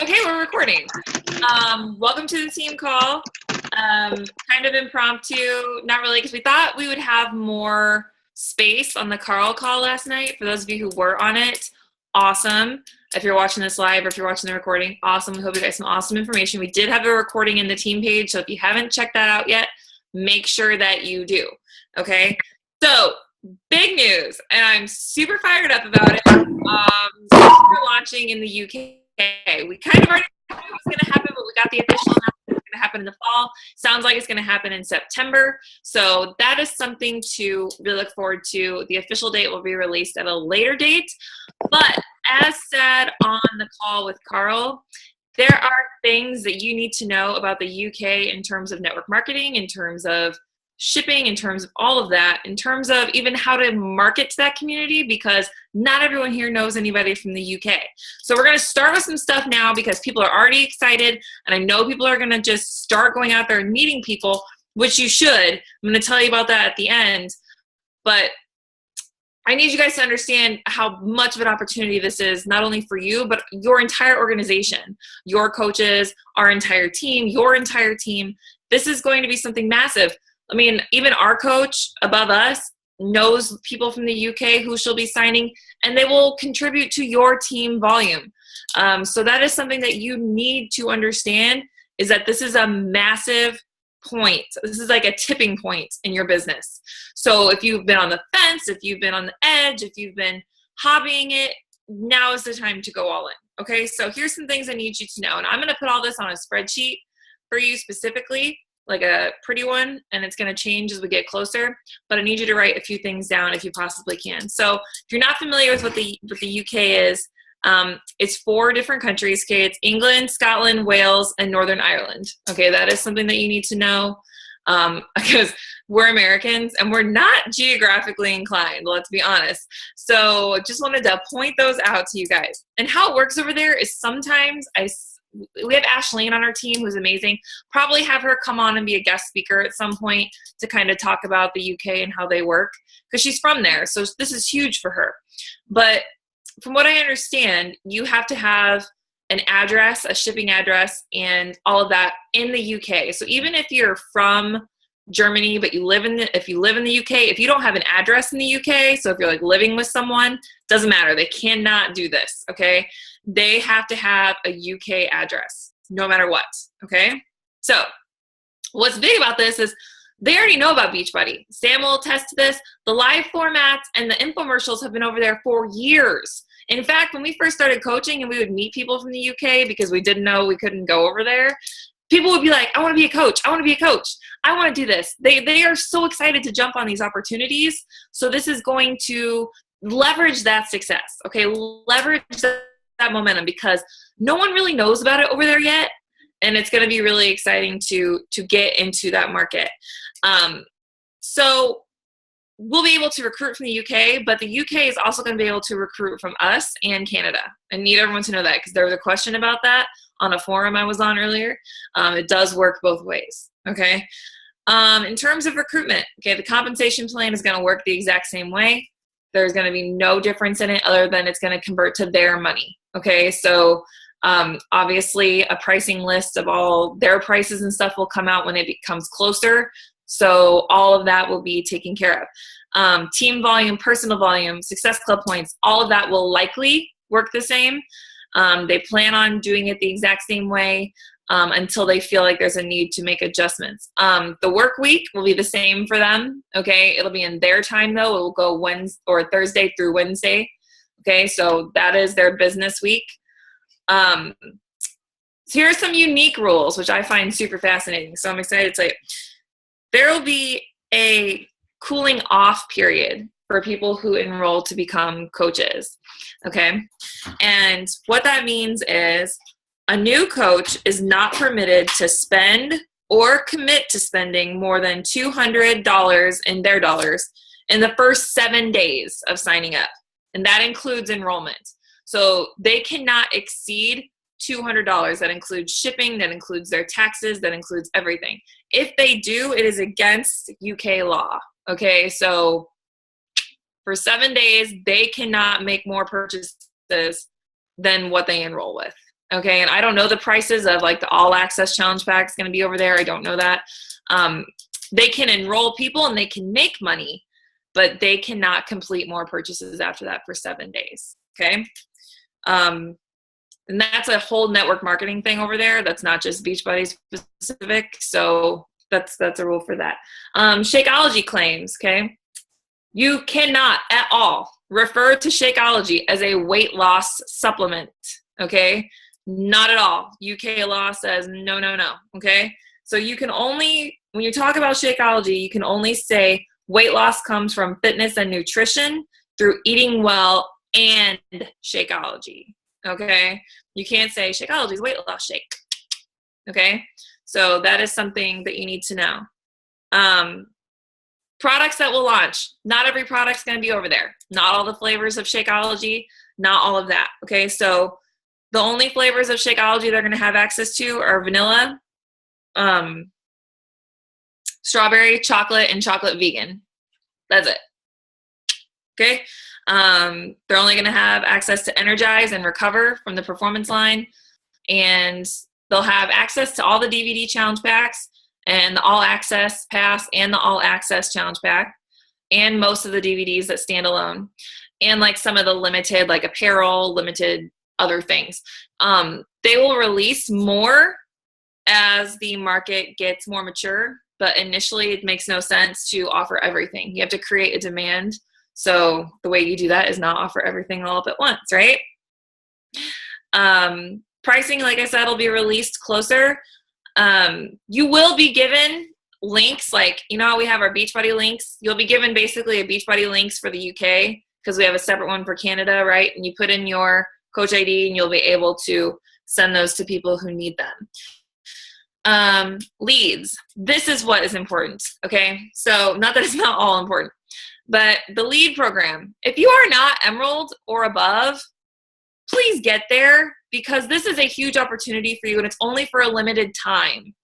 Okay, we're recording. Welcome to the team call. Kind of impromptu, not really, because we thought we would have more space on the Carl call last night. For those of you who were on it, awesome. If you're watching this live or if you're watching the recording, awesome. We hope you guys some awesome information. We did have a recording in the team page, so if you haven't checked that out yet, make sure that you do. Okay, so big news, and I'm super fired up about it. We're launching in the UK. We kind of already knew it was going to happen, but we got the official announcement it's going to happen in the fall. Sounds like it's going to happen in September. So that is something to really look forward to. The official date will be released at a later date. But as said on the call with Carl, there are things that you need to know about the UK in terms of network marketing, in terms of shipping, in terms of all of that, in terms of even how to market to that community, because not everyone here knows anybody from the UK. So we're going to start with some stuff now because people are already excited, and I know people are going to just start going out there and meeting people, which you should. I'm going to tell you about that at the end, but I need you guys to understand how much of an opportunity this is, not only for you, but your entire organization, your coaches, our entire team, your entire team. This is going to be something massive. I mean, even our coach above us knows people from the UK who she'll be signing, and they will contribute to your team volume. So that is something that you need to understand, is that this is a massive point. This is like a tipping point in your business. So if you've been on the fence, if you've been on the edge, if you've been hobbying it, now is the time to go all in. Okay, so here's some things I need you to know. And I'm going to put all this on a spreadsheet for you specifically, like a pretty one, and it's going to change as we get closer, but I need you to write a few things down if you possibly can. So if you're not familiar with what the UK is, it's 4 different countries. Okay, it's England, Scotland, Wales, and Northern Ireland. Okay, that is something that you need to know, because we're Americans and we're not geographically inclined, let's be honest. So just wanted to point those out to you guys. And how it works over there is sometimes we have Ashleen on our team who's amazing. Probably have her come on and be a guest speaker at some point to kind of talk about the UK and how they work, because she's from there. So this is huge for her. But from what I understand, you have to have an address, a shipping address, and all of that in the UK. So even if you're from Germany, but if you live in the UK, if you don't have an address in the UK, so if you're like living with someone, doesn't matter. They cannot do this, okay? They have to have a UK address, no matter what, okay? So what's big about this is they already know about Beachbody. Sam will attest to this. The live formats and the infomercials have been over there for years. In fact, when we first started coaching and we would meet people from the UK because we didn't know we couldn't go over there, people would be like, I want to be a coach. I want to be a coach. I want to do this. They are so excited to jump on these opportunities. So this is going to leverage that success, okay? Leverage that momentum, because no one really knows about it over there yet. And it's going to be really exciting to get into that market. So we'll be able to recruit from the UK, but the UK is also going to be able to recruit from us and Canada. I need everyone to know that, because there was a question about that on a forum I was on earlier. It does work both ways, okay? In terms of recruitment, okay, the compensation plan is going to work the exact same way. There's going to be no difference in it other than it's going to convert to their money, okay? So obviously a pricing list of all their prices and stuff will come out when it becomes closer. So all of that will be taken care of. Team volume, personal volume, Success Club points, all of that will likely work the same. They plan on doing it the exact same way until they feel like there's a need to make adjustments. The work week will be the same for them. Okay, it'll be in their time though. It will go Wednesday or Thursday through Wednesday. Okay, so that is their business week. So here are some unique rules, which I find super fascinating. So I'm excited to tell you. There will be a cooling off period for people who enroll to become coaches, okay? And what that means is a new coach is not permitted to spend or commit to spending more than $200 in their dollars in the first 7 days of signing up. And that includes enrollment. So they cannot exceed $200. That includes shipping, that includes their taxes, that includes everything. If they do, it is against UK law. Okay, so for 7 days, they cannot make more purchases than what they enroll with. Okay. And I don't know the prices of like the all access challenge pack is going to be over there. I don't know that. They can enroll people and they can make money, but they cannot complete more purchases after that for 7 days. Okay. And that's a whole network marketing thing over there. That's not just Beachbody specific. So that's a rule for that. Shakeology claims. Okay. You cannot at all refer to Shakeology as a weight loss supplement. Okay. Not at all. UK law says no, no, no. Okay. So you can only, when you talk about Shakeology, you can only say weight loss comes from fitness and nutrition through eating well and Shakeology. Okay. You can't say Shakeology is weight loss shake. Okay. So that is something that you need to know. Products that will launch. Not every product's going to be over there. Not all the flavors of Shakeology. Not all of that. Okay. So the only flavors of Shakeology they're going to have access to are vanilla, strawberry, chocolate, and chocolate vegan. That's it. Okay. They're only going to have access to Energize and Recover from the Performance line. And they'll have access to all the DVD challenge packs and the All Access Pass and the All Access Challenge Pack and most of the DVDs that stand alone. And like some of the limited, like apparel, limited other things. They will release more as the market gets more mature, but initially it makes no sense to offer everything. You have to create a demand. So the way you do that is not offer everything all up at once, right? Pricing, like I said, will be released closer. You will be given links, like, you know how we have our Beachbody links? You'll be given basically a Beachbody links for the UK because we have a separate one for Canada, right? And you put in your Coach ID and you'll be able to send those to people who need them. Leads. This is what is important, okay? So not that it's not all important, but the lead program. If you are not Emerald or above, please get there because this is a huge opportunity for you and it's only for a limited time.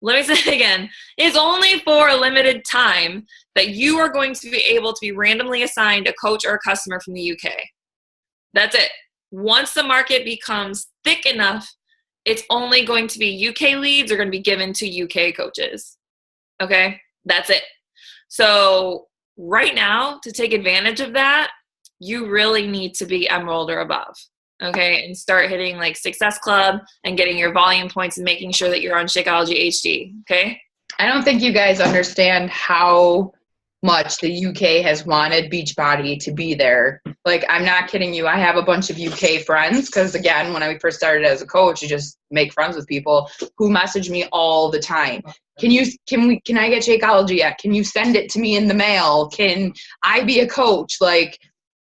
Let me say it again. It's only for a limited time that you are going to be able to be randomly assigned a coach or a customer from the UK. That's it. Once the market becomes thick enough, it's only going to be UK leads are going to be given to UK coaches. Okay? That's it. So right now, to take advantage of that, you really need to be Emerald or above. Okay? And start hitting like Success Club and getting your volume points and making sure that you're on Shakeology HD. Okay? I don't think you guys understand how much the UK has wanted Beachbody to be there. Like, I'm not kidding you. I have a bunch of UK friends because, again, when I first started as a coach, you just make friends with people who message me all the time. Can I get Shakeology yet? Can you send it to me in the mail? Can I be a coach? Like,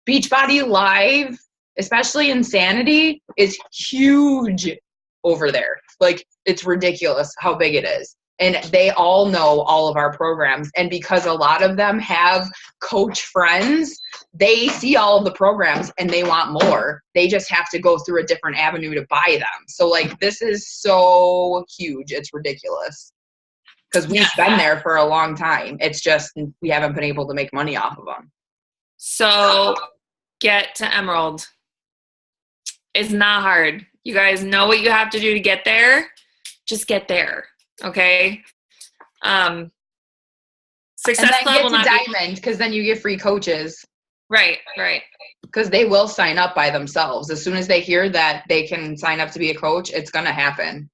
Beachbody Live, especially Insanity, is huge over there. Like, it's ridiculous how big it is. And they all know all of our programs. And because a lot of them have coach friends, they see all of the programs and they want more. They just have to go through a different avenue to buy them. So, like, this is so huge. It's ridiculous. Because we've been there for a long time. It's just we haven't been able to make money off of them. So get to Emerald. It's not hard. You guys know what you have to do to get there. Just get there. Okay. Success Club will not be Diamond because then you get free coaches. Right. Because they will sign up by themselves. As soon as they hear that they can sign up to be a coach, it's going to happen.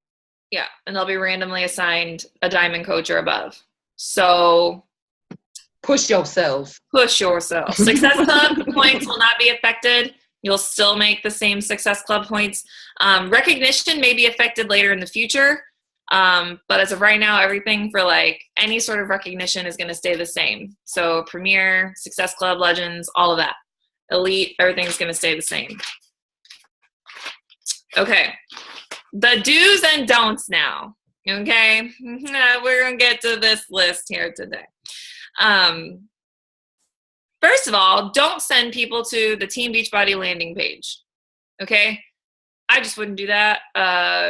Yeah. And they'll be randomly assigned a diamond coach or above. So push yourself. Success Club points will not be affected. You'll still make the same Success Club points. Recognition may be affected later in the future. But as of right now, everything for like any sort of recognition is going to stay the same. So Premier, Success Club, Legends, all of that. Elite, everything's going to stay the same. Okay. The do's and don'ts now. Okay. We're going to get to this list here today. First of all, don't send people to the Team Beachbody landing page. Okay. I just wouldn't do that.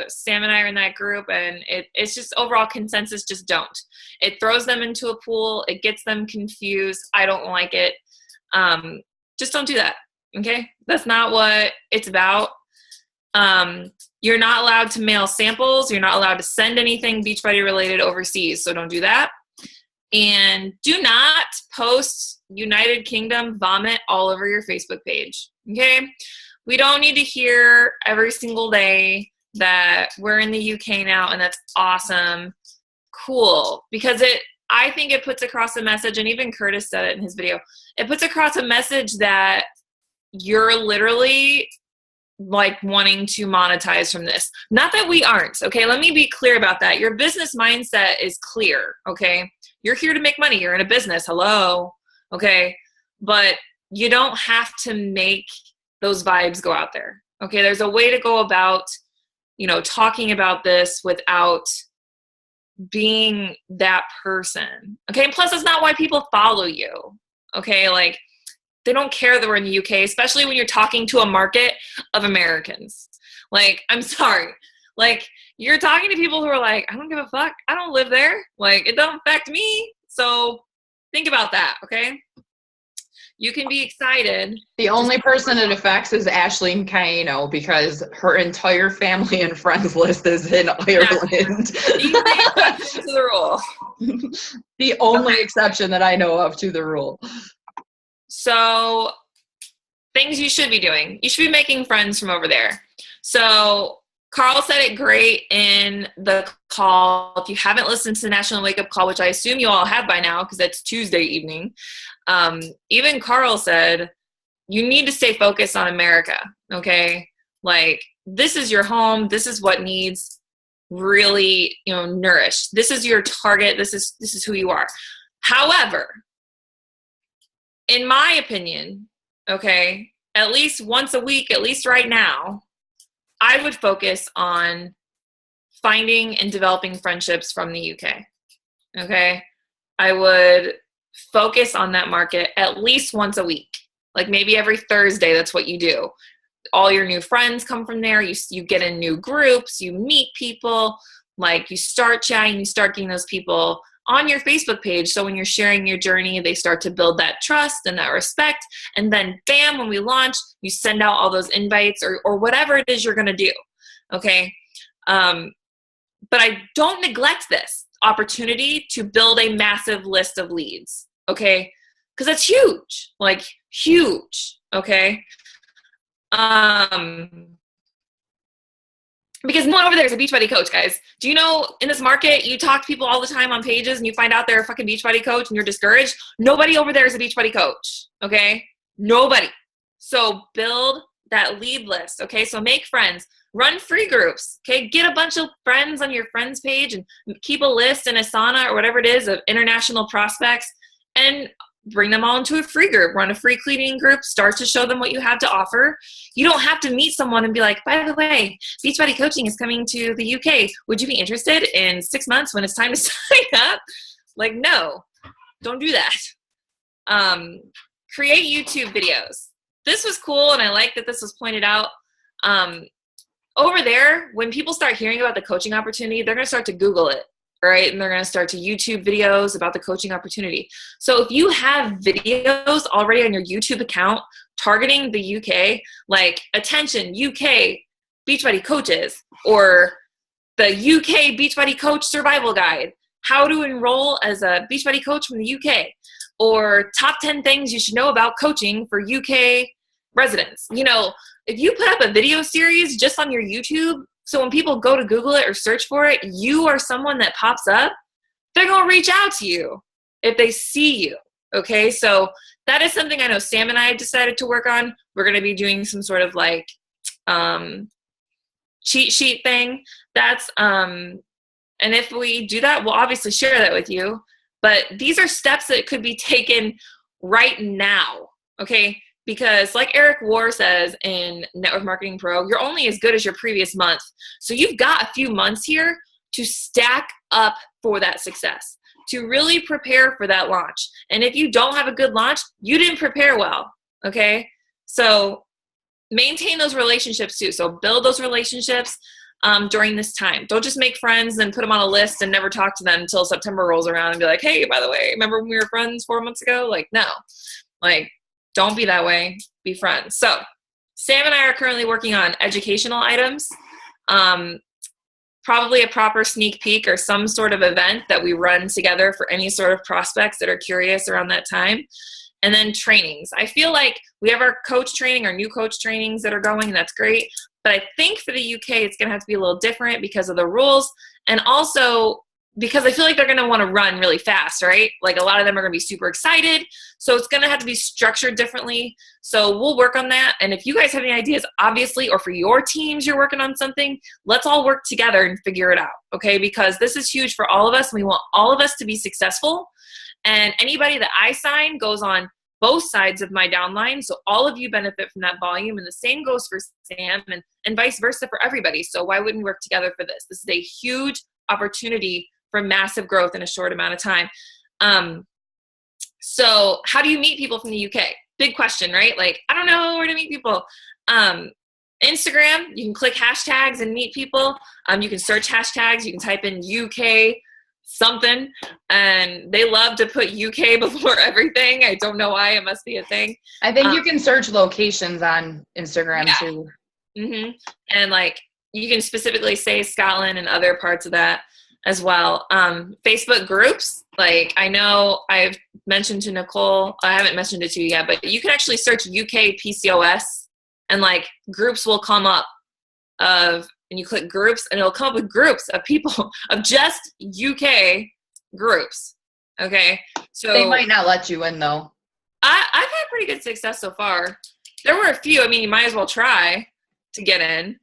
Sam and I are in that group, and it's just overall consensus, just don't. It throws them into a pool. It gets them confused. I don't like it. Just don't do that, okay? That's not what it's about. You're not allowed to mail samples. You're not allowed to send anything Beachbody related overseas. So don't do that. And do not post United Kingdom vomit all over your Facebook page. Okay. We don't need to hear every single day that we're in the UK now and that's awesome. Cool. Because I think it puts across a message, and even Curtis said it in his video, it puts across a message that you're literally like wanting to monetize from this. Not that we aren't, okay? Let me be clear about that. Your business mindset is clear, okay? You're here to make money. You're in a business. Hello, okay? But you don't have to make those vibes go out there, okay? There's a way to go about, talking about this without being that person, okay? And plus, that's not why people follow you, okay? Like, they don't care that we're in the UK, especially when you're talking to a market of Americans. Like, I'm sorry. Like, you're talking to people who are like, I don't give a fuck. I don't live there. Like, it don't affect me. So think about that, okay? You can be excited. The only person it affects is Ashleen Caino because her entire family and friends list is in Ireland. The exception to the rule. The only exception that I know of to the rule. So things you should be doing. You should be making friends from over there. So Carl said it great in the call. If you haven't listened to the National Wake Up Call, which I assume you all have by now because it's Tuesday evening, even Carl said, you need to stay focused on America, okay? Like, this is your home. This is what needs really, nourished. This is your target. This is who you are. However, in my opinion, okay, at least once a week, at least right now, I would focus on finding and developing friendships from the UK, okay? I would focus on that market at least once a week, like maybe every Thursday, that's what you do. All your new friends come from there. You get in new groups, you meet people, like you start chatting, you start getting those people on your Facebook page. So when you're sharing your journey, they start to build that trust and that respect. And then bam, when we launch, you send out all those invites or whatever it is you're going to do. Okay. But I don't neglect this opportunity to build a massive list of leads. Okay. Cause that's huge, like huge. Okay. Because no one over there is a Beachbody coach, guys. Do you know in this market, you talk to people all the time on pages and you find out they're a fucking Beachbody coach and you're discouraged? Nobody over there is a Beachbody coach, okay? Nobody. So build that lead list, okay? So make friends. Run free groups, okay? Get a bunch of friends on your friends page and keep a list in Asana or whatever it is of international prospects and bring them all into a free group. Run a free cleaning group. Start to show them what you have to offer. You don't have to meet someone and be like, by the way, Beachbody Coaching is coming to the UK. Would you be interested in 6 months when it's time to sign up? Like, no, don't do that. Create YouTube videos. This was cool, and I like that this was pointed out. Over there, when people start hearing about the coaching opportunity, they're going to start to Google it. Right? And they're going to start to YouTube videos about the coaching opportunity. So if you have videos already on your YouTube account targeting the UK, like attention UK Beachbody coaches, or the UK Beachbody Coach Survival Guide, how to enroll as a Beachbody coach from the UK, or top 10 things you should know about coaching for UK residents. If you put up a video series just on your YouTube, so when people go to Google it or search for it, you are someone that pops up, they're going to reach out to you if they see you, okay? So that is something I know Sam and I have decided to work on. We're going to be doing some sort of like cheat sheet thing. That's, and if we do that, we'll obviously share that with you. But these are steps that could be taken right now, okay? Because like Eric War says in Network Marketing Pro, you're only as good as your previous month. So you've got a few months here to stack up for that success, to really prepare for that launch. And if you don't have a good launch, you didn't prepare well, okay? So maintain those relationships too. So build those relationships during this time. Don't just make friends and put them on a list and never talk to them until September rolls around and be like, hey, by the way, remember when we were friends 4 months ago? Like, no. Like, don't be that way. Be friends. So Sam and I are currently working on educational items, probably a proper sneak peek or some sort of event that we run together for any sort of prospects that are curious around that time. And then trainings. I feel like we have our coach training, our new coach trainings that are going, and that's great. But I think for the UK, it's going to have to be a little different because of the rules. And also because I feel like they're going to want to run really fast, right? Like a lot of them are going to be super excited. So it's going to have to be structured differently. So we'll work on that. And if you guys have any ideas, obviously, or for your teams, you're working on something, let's all work together and figure it out. Okay. Because this is huge for all of us. We want all of us to be successful. And anybody that I sign goes on both sides of my downline. So all of you benefit from that volume. And the same goes for Sam and vice versa for everybody. So why wouldn't we work together for this? This is a huge opportunity for massive growth in a short amount of time. So how do you meet people from the UK? Big question, right? Like, I don't know where to meet people. Instagram, you can click hashtags and meet people. You can search hashtags. You can type in UK something, and they love to put UK before everything. I don't know why. It must be a thing. I think you can search locations on Instagram too. Mm-hmm. And like, you can specifically say Scotland and other parts of that as well. Facebook groups, like I know I've mentioned to Nicole, I haven't mentioned it to you yet, but you can actually search UK PCOS and like groups will come up and you click groups and it'll come up with groups of people of just UK groups. Okay. So they might not let you in though. I've had pretty good success so far. There were a few, I mean, you might as well try to get in.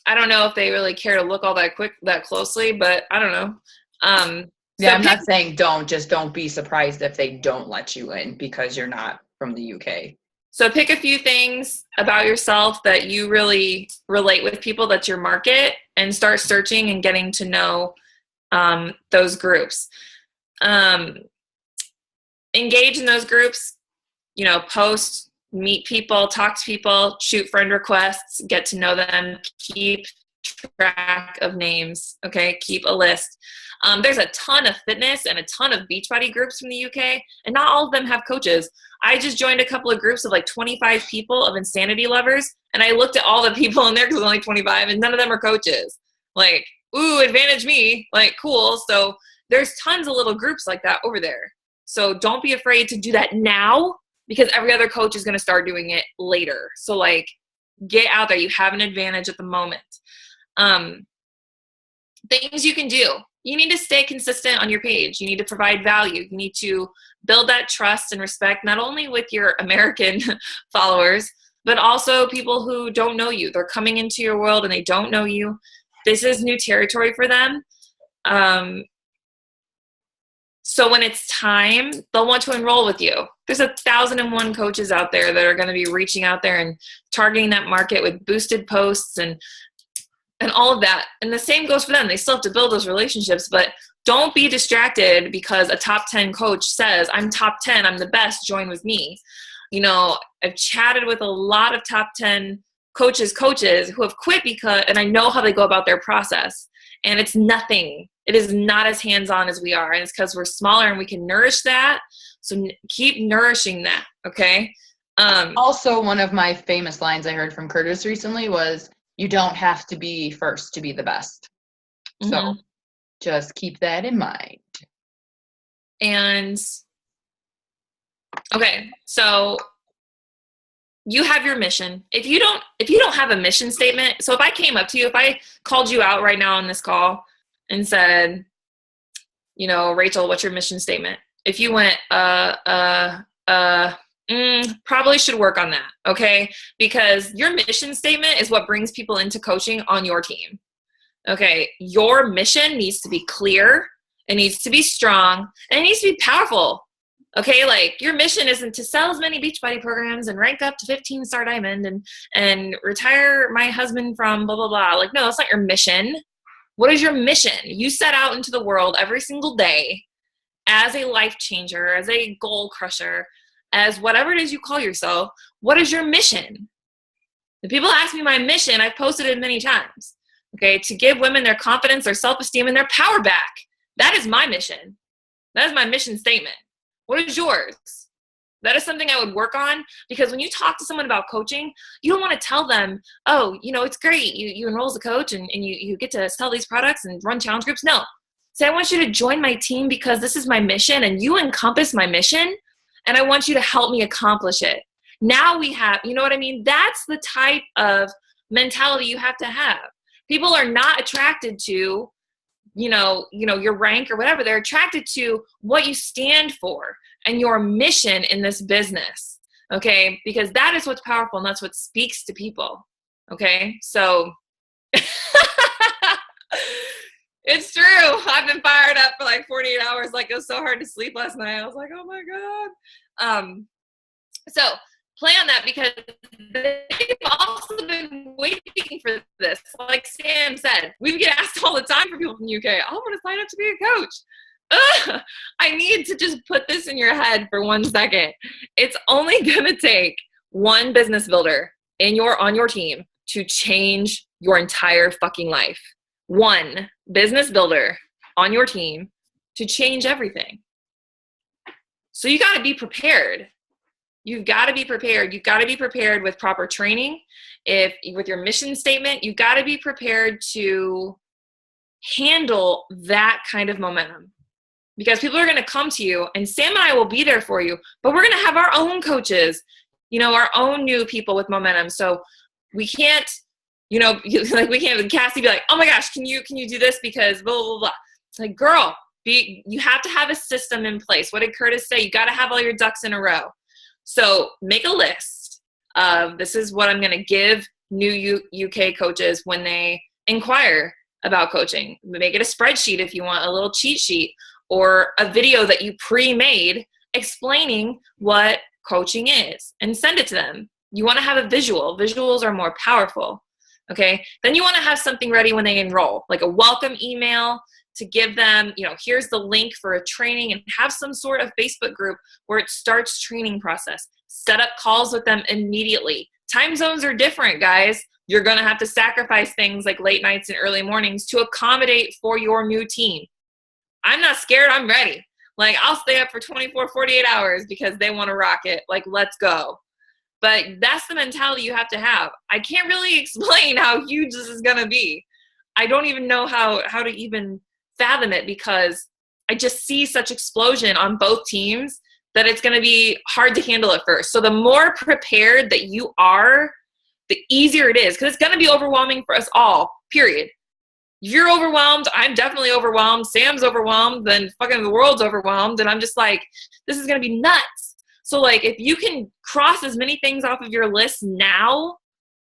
I don't know if they really care to look all that closely, but I don't know. I'm not saying don't be surprised if they don't let you in because you're not from the UK. So pick a few things about yourself that you really relate with people, that's your market, and start searching and getting to know those groups. Engage in those groups, post, meet people, talk to people, shoot friend requests, get to know them, keep track of names, okay? Keep a list. There's a ton of fitness and a ton of Beachbody groups from the UK, and not all of them have coaches. I just joined a couple of groups of like 25 people of insanity lovers, and I looked at all the people in there because there's only 25, and none of them are coaches. Like, ooh, advantage me. Like, cool. So there's tons of little groups like that over there. So don't be afraid to do that now, because every other coach is going to start doing it later. So like, get out there. You have an advantage at the moment. Things you can do. You need to stay consistent on your page. You need to provide value. You need to build that trust and respect, not only with your American followers, but also people who don't know you. They're coming into your world and they don't know you. This is new territory for them. So when it's time, they'll want to enroll with you. There's 1,001 coaches out there that are going to be reaching out there and targeting that market with boosted posts and all of that. And the same goes for them. They still have to build those relationships, but don't be distracted because a top 10 coach says, I'm top 10, I'm the best, join with me. I've chatted with a lot of top 10 coaches who have quit and I know how they go about their process. And it's nothing. It is not as hands-on as we are. And it's because we're smaller and we can nourish that. So keep nourishing that. Okay. Also, one of my famous lines I heard from Curtis recently was, you don't have to be first to be the best. Mm-hmm. So just keep that in mind. And okay, so you have your mission. If you don't have a mission statement, so if I came up to you, if I called you out right now on this call and said, Rachel, what's your mission statement? If you went, probably should work on that, okay? Because your mission statement is what brings people into coaching on your team. Okay, your mission needs to be clear, it needs to be strong, and it needs to be powerful. Okay, like your mission isn't to sell as many Beachbody programs and rank up to 15-star diamond and retire my husband from blah, blah, blah. Like, no, that's not your mission. What is your mission? You set out into the world every single day as a life changer, as a goal crusher, as whatever it is you call yourself. What is your mission? If people ask me my mission, I've posted it many times. Okay, to give women their confidence, their self-esteem, and their power back. That is my mission. That is my mission statement. What is yours? That is something I would work on, because when you talk to someone about coaching, you don't want to tell them, oh, it's great. You enroll as a coach and you get to sell these products and run challenge groups. No. Say, I want you to join my team because this is my mission and you encompass my mission and I want you to help me accomplish it. Now we have, you know what I mean? That's the type of mentality you have to have. People are not attracted to, your rank or whatever. They're attracted to what you stand for and your mission in this business. Okay. Because that is what's powerful and that's what speaks to people. Okay. So it's true. I've been fired up for like 48 hours. Like, it was so hard to sleep last night. I was like, oh my God. So play on that, because they've also been waiting for this. Like Sam said, we get asked all the time for people from the UK, I want to sign up to be a coach. Ugh, I need to just put this in your head for 1 second. It's only going to take one business builder on your team to change your entire fucking life. One business builder on your team to change everything. So you got to be prepared. You've got to be prepared. You've got to be prepared with proper training. With your mission statement, you've got to be prepared to handle that kind of momentum. Because people are going to come to you, and Sam and I will be there for you, but we're going to have our own coaches, our own new people with momentum. So we can't, we can't, Cassie be like, oh my gosh, can you do this because blah, blah, blah. It's like, girl, you have to have a system in place. What did Curtis say? You got to have all your ducks in a row. So make a list of, this is what I'm going to give new UK coaches when they inquire about coaching. Make it a spreadsheet if you want, a little cheat sheet, or a video that you pre-made explaining what coaching is, and send it to them. You want to have a visual. Visuals are more powerful. Okay. Then you want to have something ready when they enroll, like a welcome email to give them, here's the link for a training, and have some sort of Facebook group where it starts training process. Set up calls with them immediately. Time zones are different, guys. You're going to have to sacrifice things like late nights and early mornings to accommodate for your new team. I'm not scared. I'm ready. Like, I'll stay up for 24, 48 hours because they want to rock it. Like, let's go. But that's the mentality you have to have. I can't really explain how huge this is going to be. I don't even know how to even fathom it, because I just see such explosion on both teams that it's going to be hard to handle at first. So the more prepared that you are, the easier it is, because it's going to be overwhelming for us all, period. You're overwhelmed. I'm definitely overwhelmed. Sam's overwhelmed. Then fucking the world's overwhelmed. And I'm just like, this is going to be nuts. So like, if you can cross as many things off of your list now,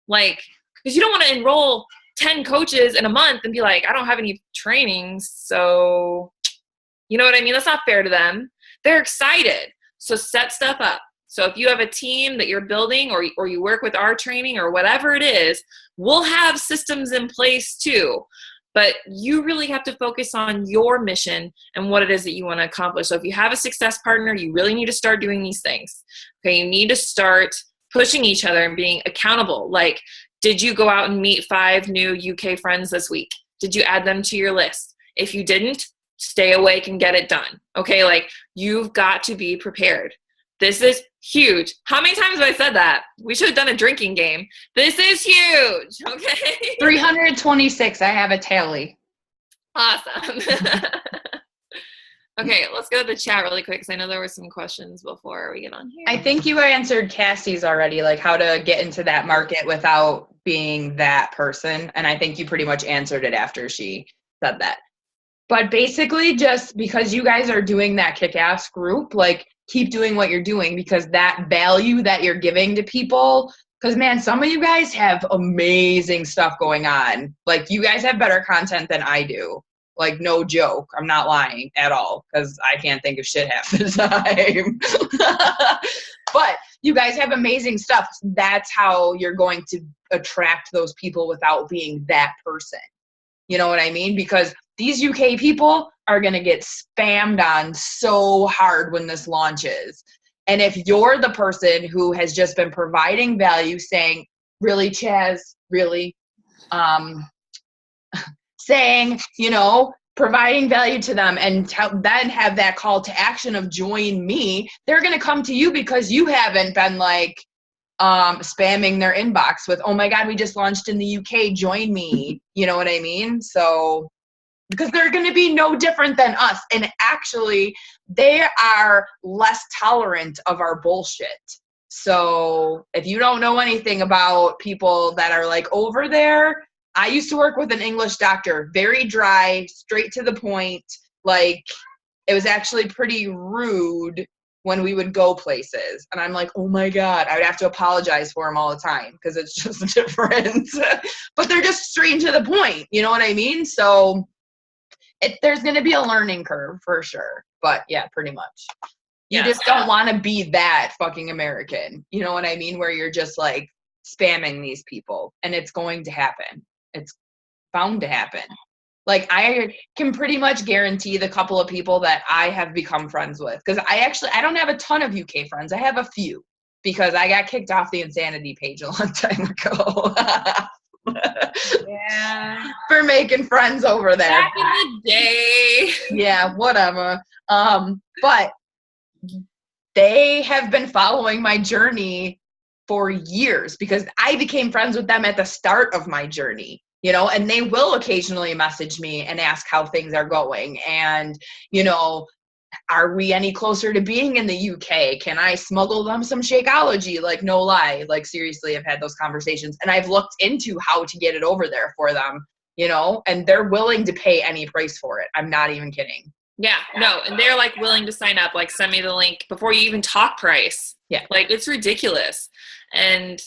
like, because you don't want to enroll 10 coaches in a month and be like, I don't have any trainings. So, you know what I mean? That's not fair to them. They're excited. So set stuff up. So if you have a team that you're building, or you work with our training or whatever it is, we'll have systems in place too. But you really have to focus on your mission and what it is that you want to accomplish. So if you have a success partner, you really need to start doing these things. Okay, you need to start pushing each other and being accountable. Like, did you go out and meet 5 new UK friends this week? Did you add them to your list? If you didn't, stay awake and get it done. Okay, like, you've got to be prepared. This is huge. How many times have I said that? We should have done a drinking game. This is huge, okay? 326. I have a tally. Awesome. Okay, let's go to the chat really quick, because I know there were some questions before we get on here. I think you answered Cassie's already, like how to get into that market without being that person. And I think you pretty much answered it after she said that. But basically, just because you guys are doing that kick-ass group, like, keep doing what you're doing, because that value that you're giving to people, because man, some of you guys have amazing stuff going on. Like, you guys have better content than I do. Like, no joke. I'm not lying at all, because I can't think of shit half the time. But you guys have amazing stuff. That's how you're going to attract those people without being that person. You know what I mean? Because these UK people are going to get spammed on so hard when this launches. And if you're the person who has just been providing value, saying, really, Chaz, really, saying, providing value to them and then have that call to action of join me, they're going to come to you because you haven't been like spamming their inbox with, oh my God, we just launched in the UK, join me. You know what I mean? So, because they're going to be no different than us. And actually, they are less tolerant of our bullshit. So if you don't know anything about people that are like over there, I used to work with an English doctor, very dry, straight to the point. Like, it was actually pretty rude when we would go places. And I'm like, oh my God, I would have to apologize for him all the time because it's just different. But they're just straight to the point. You know what I mean? So there's going to be a learning curve for sure. But yeah, pretty much. You just don't want to be that fucking American. You know what I mean? Where you're just like spamming these people, and it's going to happen. It's bound to happen. Like, I can pretty much guarantee the couple of people that I have become friends with, because I don't have a ton of UK friends. I have a few because I got kicked off the Insanity page a long time ago. Yeah. For making friends over there. Back in the day. Yeah, whatever. But they have been following my journey for years because I became friends with them at the start of my journey, you know, and they will occasionally message me and ask how things are going. And, you know, are we any closer to being in the UK? Can I smuggle them some Shakeology? Like, no lie. Like, seriously, I've had those conversations. And I've looked into how to get it over there for them, you know, and they're willing to pay any price for it. I'm not even kidding. Yeah, no, and they're like willing to sign up, like send me the link before you even talk price. Yeah. Like, it's ridiculous. And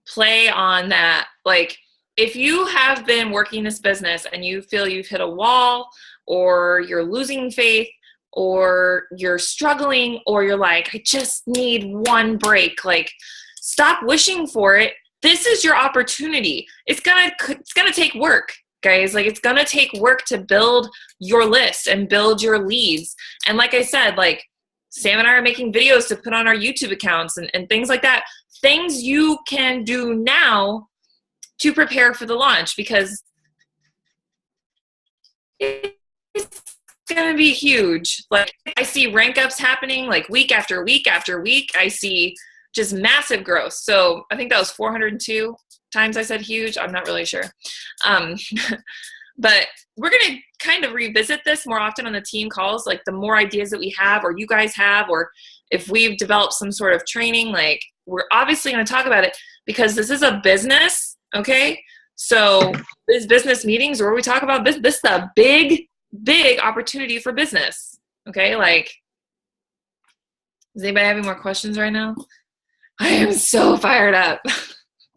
play on that. Like, if you have been working this business and you feel you've hit a wall, or you're losing faith, or you're struggling, or you're like, I just need one break, like, stop wishing for it. This is your opportunity. It's gonna take work, guys. Like, it's gonna take work to build your list and build your leads. And like I said, like, Sam and I are making videos to put on our YouTube accounts and things like that. Things you can do now to prepare for the launch, because it's going to be huge. Like, I see rank ups happening like week after week after week. I see just massive growth. So I think that was 402 times I said huge. I'm not really sure. But we're going to kind of revisit this more often on the team calls. Like, the more ideas that we have, or you guys have, or if we've developed some sort of training, like, we're obviously going to talk about it, because this is a business. Okay. So these business meetings where we talk about business, this is a big, big opportunity for business. Okay. Like, is anybody having more questions right now? I am so fired up.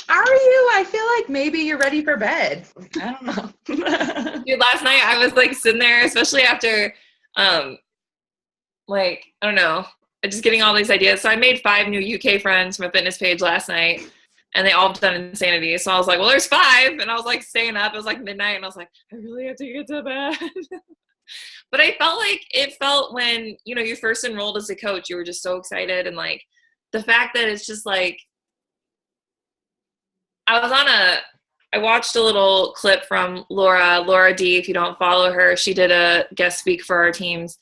Are you? I feel like maybe you're ready for bed. I don't know. Dude, last night I was like sitting there, especially after, like, I don't know, just getting all these ideas. So I made 5 new UK friends from a fitness page last night, and they all done Insanity. So I was like, well, there's 5. And I was like staying up. It was like midnight, and I was like, I really have to get to bed. But I felt like it felt when, you know, you first enrolled as a coach, you were just so excited. And like, the fact that it's just like, I watched a little clip from Laura D. If you don't follow her, she did a guest speak for our teams.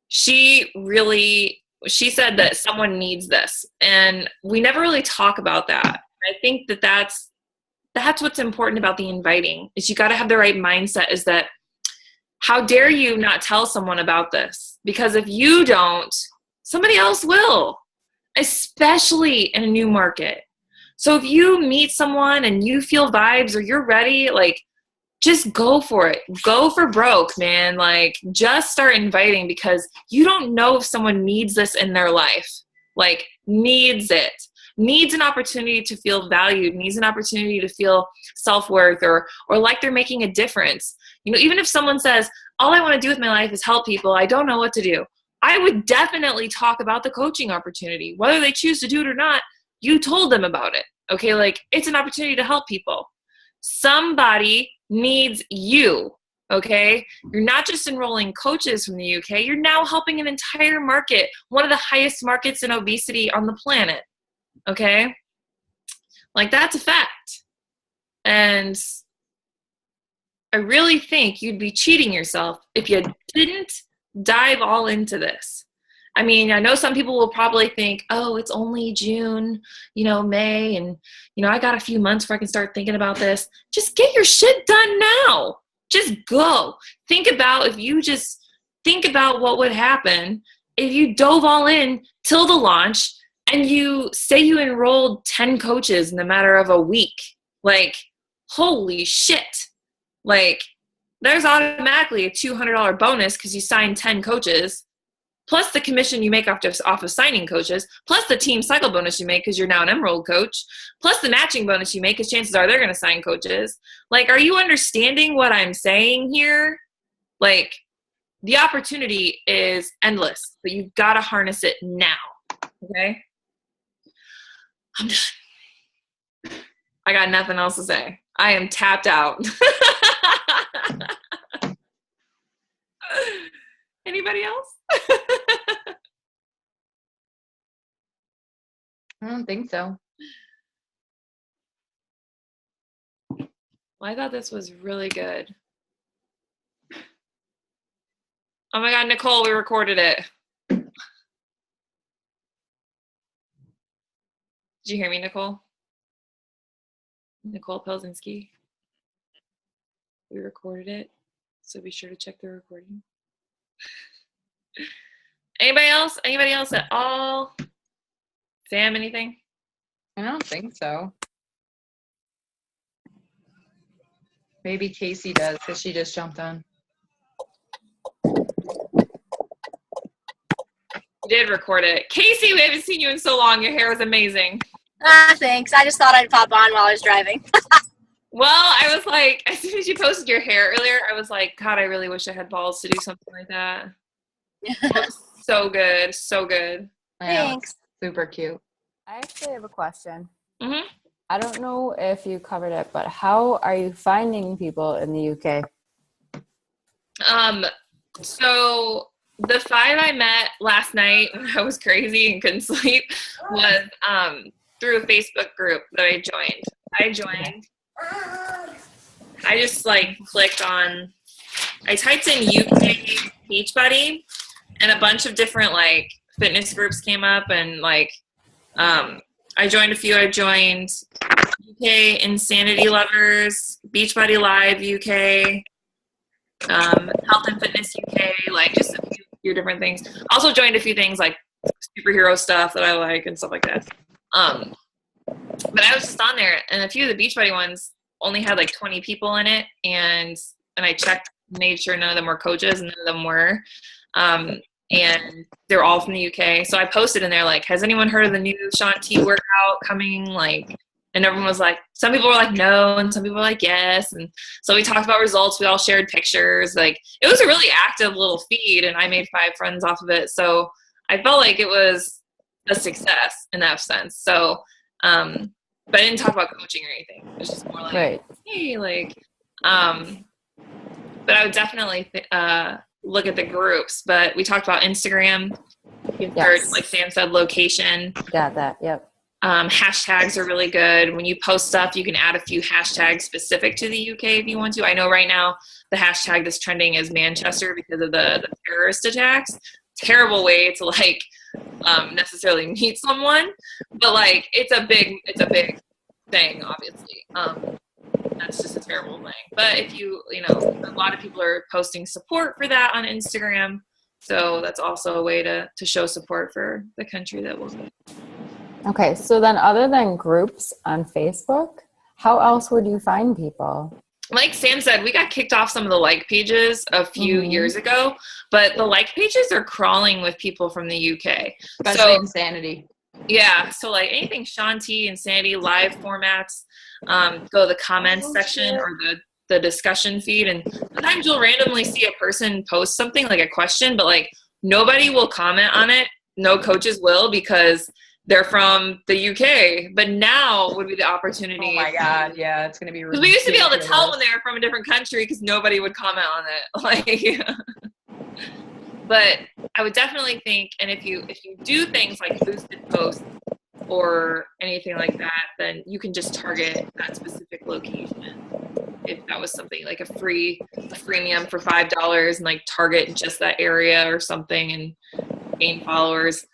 She said that someone needs this, and we never really talk about that. I think that that's what's important about the inviting, is you got to have the right mindset, is that how dare you not tell someone about this? Because if you don't, somebody else will, especially in a new market. So if you meet someone and you feel vibes, or you're ready, like, just go for it. Go for broke, man. Like, just start inviting, because you don't know if someone needs this in their life. Like, needs it. Needs an opportunity to feel valued, needs an opportunity to feel self-worth, or like they're making a difference. You know, even if someone says, all I want to do with my life is help people, I don't know what to do, I would definitely talk about the coaching opportunity. Whether they choose to do it or not, you told them about it. Okay, like, it's an opportunity to help people. Somebody needs you. Okay, you're not just enrolling coaches from the UK, you're now helping an entire market, one of the highest markets in obesity on the planet. Okay, like, that's a fact. And I really think you'd be cheating yourself if you didn't dive all into this. I mean, I know some people will probably think, oh, it's only June, May, and, I got a few months before I can start thinking about this. Just get your shit done now. Just go. Think about what would happen if you dove all in till the launch and you say you enrolled 10 coaches in the matter of a week. Like, holy shit. Like, there's automatically a $200 bonus because you signed 10 coaches, plus the commission you make off of signing coaches, plus the team cycle bonus you make because you're now an Emerald coach, plus the matching bonus you make because chances are they're going to sign coaches. Like, are you understanding what I'm saying here? Like, the opportunity is endless, but you've got to harness it now, okay? I'm done. I got nothing else to say. I am tapped out. Anybody else? I don't think so. Well, I thought this was really good. Oh my God, Nicole, we recorded it. Did you hear me, Nicole? Nicole Pelzinski. We recorded it, so be sure to check the recording. Anybody else? Anybody else at all? Sam, anything? I don't think so. Maybe Casey does because she just jumped on. You did record it. Casey, we haven't seen you in so long. Your hair was amazing. Thanks. I just thought I'd pop on while I was driving. Well, I was like, as soon as you posted your hair earlier, I was like, God, I really wish I had balls to do something like that. So good. So good. Thanks. Super cute. I actually have a question. Mm-hmm. I don't know if you covered it, but how are you finding people in the UK? So the 5 I met last night when I was crazy and couldn't sleep was through a Facebook group that I joined. I just clicked on, I typed in UK Beachbody and a bunch of different fitness groups came up, and I joined a few. I joined UK Insanity Lovers, Beachbody Live UK, Health and Fitness UK, just a few different things. Also joined a few things like superhero stuff that I like and stuff like that. But I was just on there, and a few of the Beachbody ones only had 20 people in it, and I checked, made sure none of them were coaches, and none of them were. And they're all from the UK. So I posted in there, has anyone heard of the new Shaun T workout coming? And everyone was some people were no, and some people were yes. And so we talked about results. We all shared pictures. It was a really active little feed, and I made 5 friends off of it. So I felt like it was a success in that sense. So, but I didn't talk about coaching or anything. It was just more right. Hey, but I would definitely look at the groups. But we talked about Instagram. You've heard, like Sam said, location. Got that. Yep. Hashtags are really good. When you post stuff, you can add a few hashtags specific to the UK if you want to. I know right now the hashtag that's trending is Manchester because of the terrorist attacks. Terrible way to necessarily meet someone, but it's a big thing, obviously. That's just a terrible thing. But if a lot of people are posting support for that on Instagram, so that's also a way to show support for the country that we're in. Okay, so then other than groups on Facebook, how else would you find people? Like Sam said, we got kicked off some of the like pages a few years ago, but the like pages are crawling with people from the UK. Especially Insanity. Yeah, so anything Shaun T, Insanity, live formats, go to the comments section or the discussion feed, and sometimes you'll randomly see a person post something like a question, but nobody will comment on it. No coaches will because they're from the UK, but now would be the opportunity. Oh my God, yeah, it's gonna be ridiculous. Because we used to be able to tell when they were from a different country because nobody would comment on it. But I would definitely think, and if you do things like boosted posts or anything like that, then you can just target that specific location if that was something like a freemium for $5 and like target just that area or something and gain followers.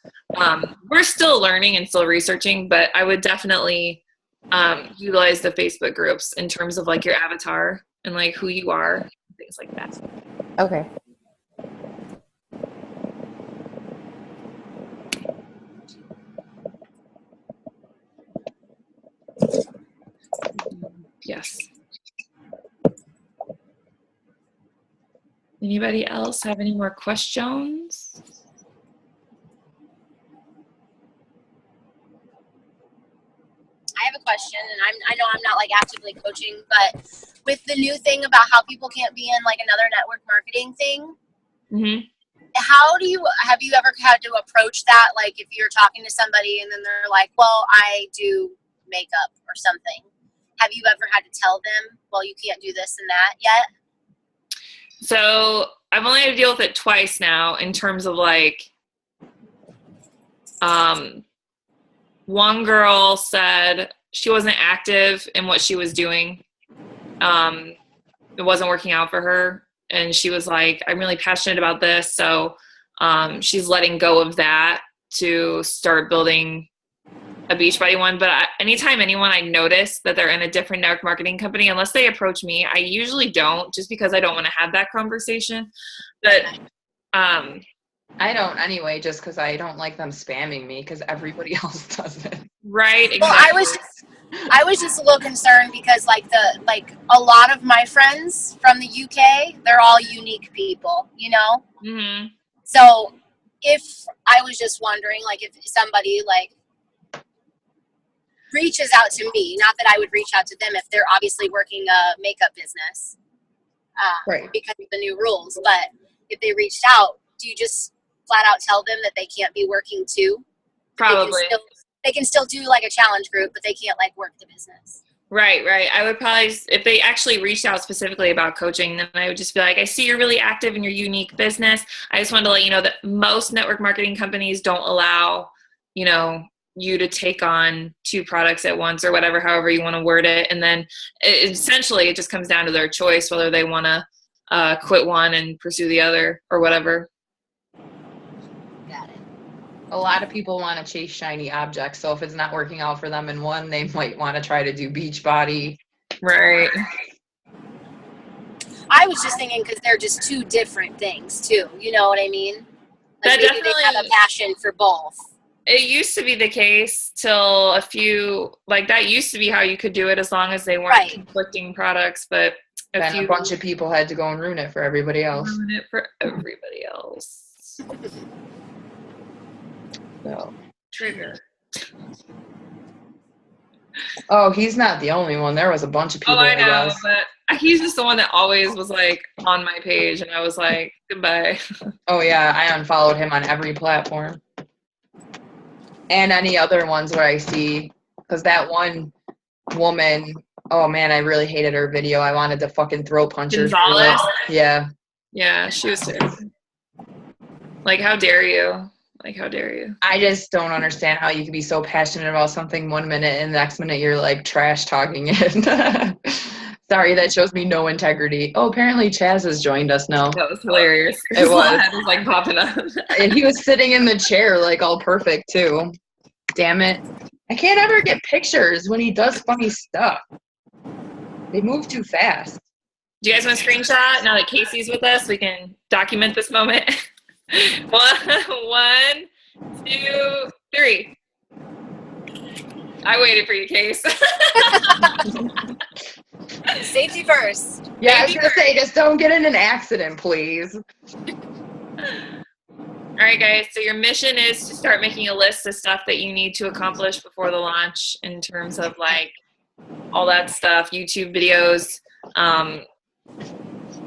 We're still learning and still researching, but I would definitely utilize the Facebook groups in terms of like your avatar and like who you are, things like that. Okay. Yes. Anybody else have any more questions? I have a question, and I know I'm not like actively coaching, but with the new thing about how people can't be in like another network marketing thing, Mm-hmm. have you ever had to approach that? Like if you're talking to somebody and then they're like, well, I do makeup or something. Have you ever had to tell them, well, you can't do this and that yet? So I've only had to deal with it twice now in terms of like, one girl said she wasn't active in what she was doing. It wasn't working out for her. And she was like, I'm really passionate about this. So she's letting go of that to start building a Beachbody one. But anytime anyone I notice that they're in a different network marketing company, unless they approach me, I usually don't, just because I don't want to have that conversation. But I don't anyway, just because I don't like them spamming me because everybody else does it. right. Exactly. Well, I was just a little concerned because like a lot of my friends from the UK, they're all unique people, you know? Mm-hmm. So if I was just wondering, like if somebody like reaches out to me, not that I would reach out to them if they're obviously working a makeup business, Right. because of the new rules, but if they reached out, do you just flat out tell them that they can't be working too? Probably. They can still do like a challenge group, but they can't like work the business. Right. I would probably, if they actually reached out specifically about coaching, then I would just be like, I see you're really active in your unique business. I just wanted to let you know that most network marketing companies don't allow, you to take on 2 products at once or whatever, however you want to word it. And then essentially it just comes down to their choice, whether they want to quit one and pursue the other or whatever. Got it. A lot of people want to chase shiny objects, so if it's not working out for them in one, they might want to try to do Beachbody. Right. I was just thinking because they're just 2 different things too. You know what I mean? That Like maybe they have a passion for both. It used to be the case till that used to be how you could do it as long as they weren't conflicting products, but a bunch of people had to go and ruin it for everybody else. So. Trigger. Oh, he's not the only one. There was a bunch of people. Oh, I know, but he's just the one that always was like on my page, and I was like, goodbye. Oh yeah, I unfollowed him on every platform. And any other ones where I see, because that one woman, oh man, I really hated her video. I wanted to fucking throat punch her. Gonzalez? Yeah. Yeah, she was terrible. Like, how dare you? I just don't understand how you can be so passionate about something 1 minute and the next minute you're like trash talking it. Sorry, that shows me no integrity. Oh, apparently Chaz has joined us now. That was hilarious. It was. It was like popping up. And he was sitting in the chair like all perfect too. Damn it. I can't ever get pictures when he does funny stuff. They move too fast. Do you guys want a screenshot? Now that Casey's with us, we can document this moment. 1, 2, 3. I waited for you, Case. Safety first. Yeah, I was going to say, just don't get in an accident, please. All right, guys. So your mission is to start making a list of stuff that you need to accomplish before the launch in terms of like all that stuff, YouTube videos.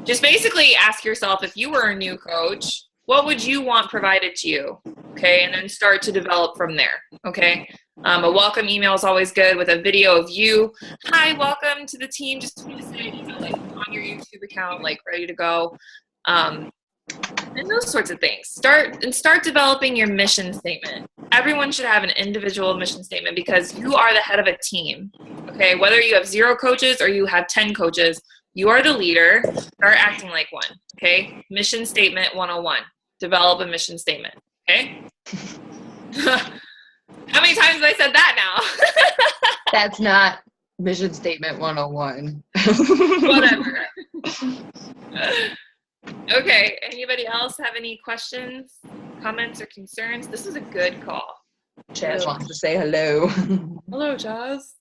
Just basically ask yourself, if you were a new coach, what would you want provided to you? Okay, and then start to develop from there. Okay. A welcome email is always good with a video of you. Hi, welcome to the team. Just want to say, like on your YouTube account, like ready to go. And those sorts of things. Start developing your mission statement. Everyone should have an individual mission statement because you are the head of a team. Okay, whether you have 0 coaches or you have 10 coaches, You are the leader. Start acting like one. Okay. Mission statement 101. Develop a mission statement. Okay. How many times have I said that now? That's not mission statement 101. Whatever. Okay. Anybody else have any questions, comments, or concerns? This is a good call. Chaz wants to say hello. Hello, Chaz.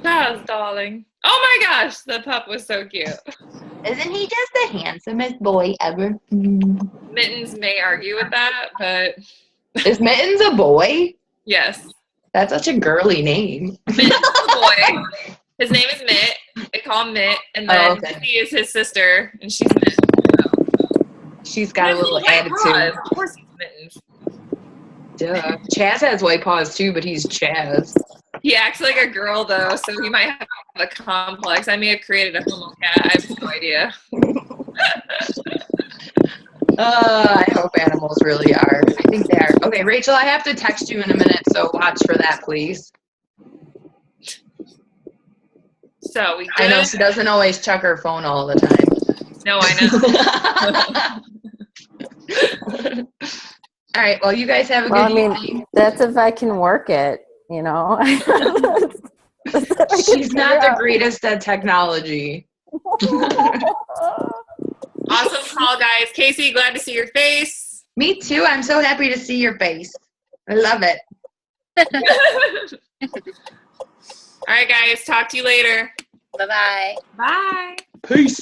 Chaz, darling. Oh my gosh, the pup was so cute. Isn't he just the handsomest boy ever? Mittens may argue with that, but Is Mittens a boy? yes. That's such a girly name. Mittens is a boy. His name is Mitt. They call him Mitt. And then Missy is his sister, and she's Mitt. She's got a little White attitude. paws. Of course he's Mittens. Duh. Chaz has white paws too, but he's Chaz. He acts like a girl, though, so he might have a complex. I may have created a homo cat. I have no idea. I hope animals really are. I think they are. Okay, Rachel, I have to text you in a minute, so watch for that, please. So we I know she doesn't always check her phone all the time. No, I know. All right, well, you guys have a good evening. That's if I can work it, you know. She's not the greatest at technology. Awesome call, guys. Casey, glad to see your face. Me too. I'm so happy to see your face. I love it. All right, guys. Talk to you later. Bye-bye. Bye. Peace.